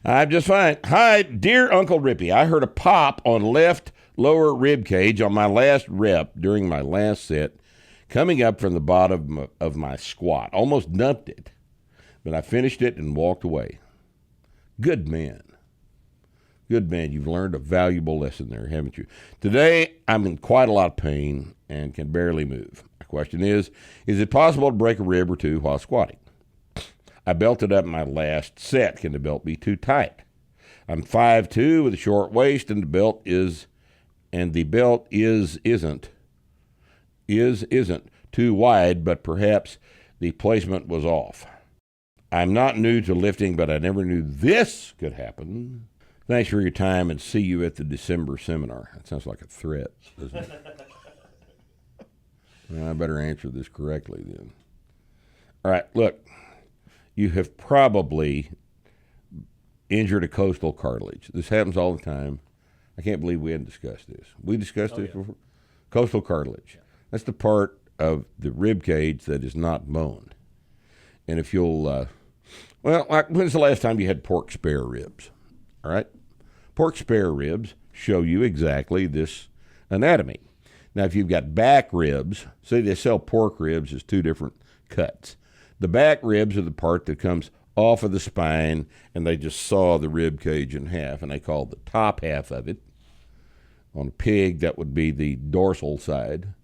I'm just fine. Hi, dear Uncle Rippy. I heard a pop on left lower rib cage on my last rep during my last set, coming up from the bottom of my squat. Almost dumped it, but I finished it and walked away. Good man. Good man. You've learned a valuable lesson there, haven't you? Today, I'm in quite a lot of pain and can barely move. My question is it possible to break a rib or two while squatting? I belted up my last set. Can the belt be too tight? I'm 5'2" with a short waist, and the belt isn't too wide, but perhaps the placement was off. I'm not new to lifting, but I never knew this could happen. Thanks for your time, and see you at the December seminar. That sounds like a threat, doesn't it? Well, I better answer this correctly then. All right, look. You have probably injured a coastal cartilage. This happens all the time. I can't believe we hadn't discussed this. We discussed this before. Coastal cartilage. Yeah. That's the part of the rib cage that is not bone. And if you'll, when's the last time you had pork spare ribs? All right? Pork spare ribs show you exactly this anatomy. Now, if you've got back ribs, say they sell pork ribs as two different cuts. The back ribs are the part that comes off of the spine, and they just saw the rib cage in half, and they call the top half of it. On a pig, that would be the dorsal side.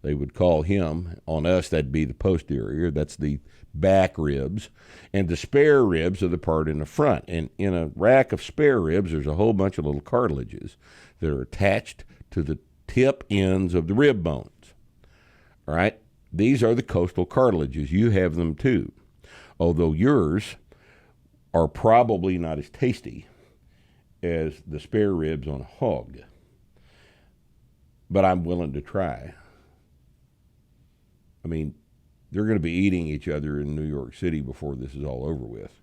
They would call him. On us, that'd be the posterior. That's the back ribs. And the spare ribs are the part in the front. And in a rack of spare ribs, there's a whole bunch of little cartilages that are attached to the tip ends of the rib bones. All right? These are the coastal cartilages. You have them too, although yours are probably not as tasty as the spare ribs on a hog. But I'm willing to try. I mean, they're going to be eating each other in New York City before this is all over with.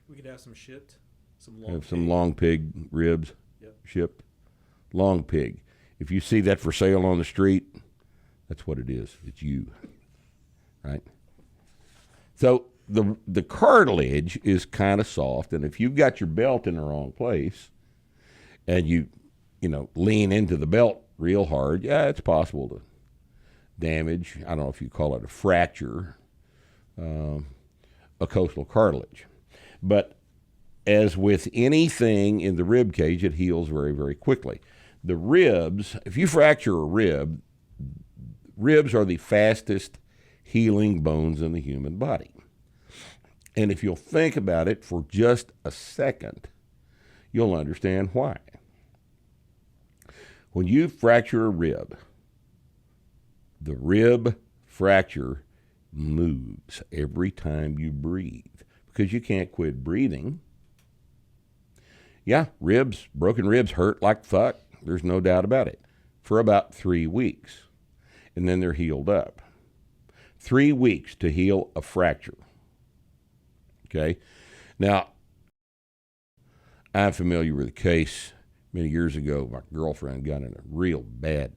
We could have some shipped. Some long pig ribs shipped. Long pig. If you see that for sale on the street, that's what it is. It's you, right? So the cartilage is kind of soft, and if you've got your belt in the wrong place, and you lean into the belt real hard, it's possible to damage. I don't know if you call it a fracture, a coastal cartilage, but as with anything in the rib cage, it heals very, very quickly. The ribs, if you fracture a rib. Ribs are the fastest healing bones in the human body. And if you'll think about it for just a second, you'll understand why. When you fracture a rib, the rib fracture moves every time you breathe because you can't quit breathing. Yeah, broken ribs hurt like fuck. There's no doubt about it. For about 3 weeks. And then they're healed up. 3 weeks to heal a fracture. Okay? Now, I'm familiar with a case many years ago. My girlfriend got in a real bad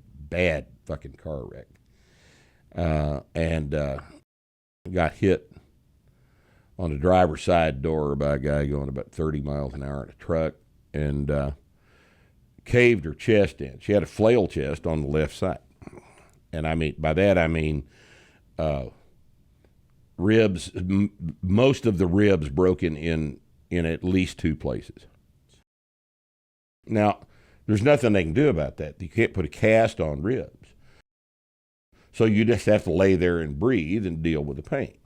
fucking car wreck. And got hit on the driver's side door by a guy going about 30 miles an hour in a truck and caved her chest in. She had a flail chest on the left side. And by that I mean ribs. Most of the ribs broken in at least 2 places. Now, there's nothing they can do about that. You can't put a cast on ribs. So you just have to lay there and breathe and deal with the pain.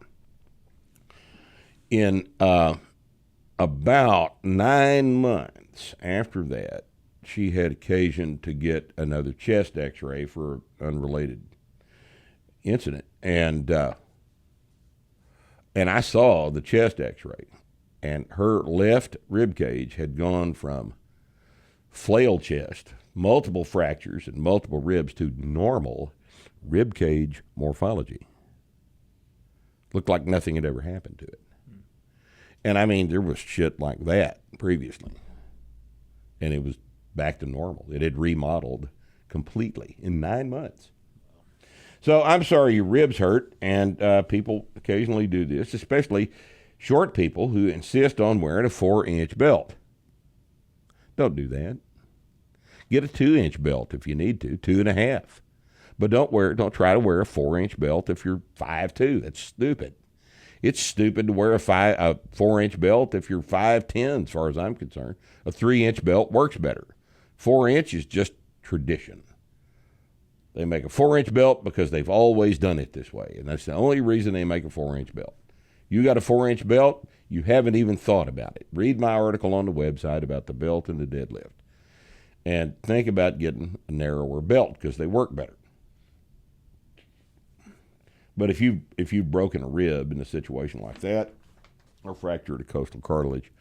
In about 9 months after that, she had occasion to get another chest x-ray for an unrelated incident. And I saw the chest x-ray, and her left rib cage had gone from flail chest, multiple fractures and multiple ribs, to normal rib cage morphology. Looked like nothing had ever happened to it. And there was shit like that previously. And it was back to normal. It had remodeled completely in 9 months. So I'm sorry your ribs hurt, and people occasionally do this, especially short people who insist on wearing a 4-inch belt. Don't do that. Get a 2-inch belt if you need to, 2.5. But don't try to wear a 4-inch belt if you're 5'2". That's stupid. It's stupid to wear a 4-inch belt if you're 5'10", as far as I'm concerned. A 3-inch belt works better. 4-inch is just tradition. They make a 4-inch belt because they've always done it this way, and that's the only reason they make a 4-inch belt. You got a 4-inch belt, you haven't even thought about it. Read my article on the website about the belt and the deadlift. And think about getting a narrower belt because they work better. But if you've broken a rib in a situation like that or fractured a costal cartilage,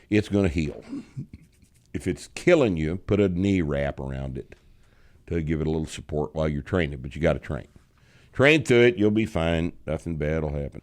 it's going to heal. If it's killing you, put a knee wrap around it to give it a little support while you're training. But you got to train. Train through it. You'll be fine. Nothing bad will happen.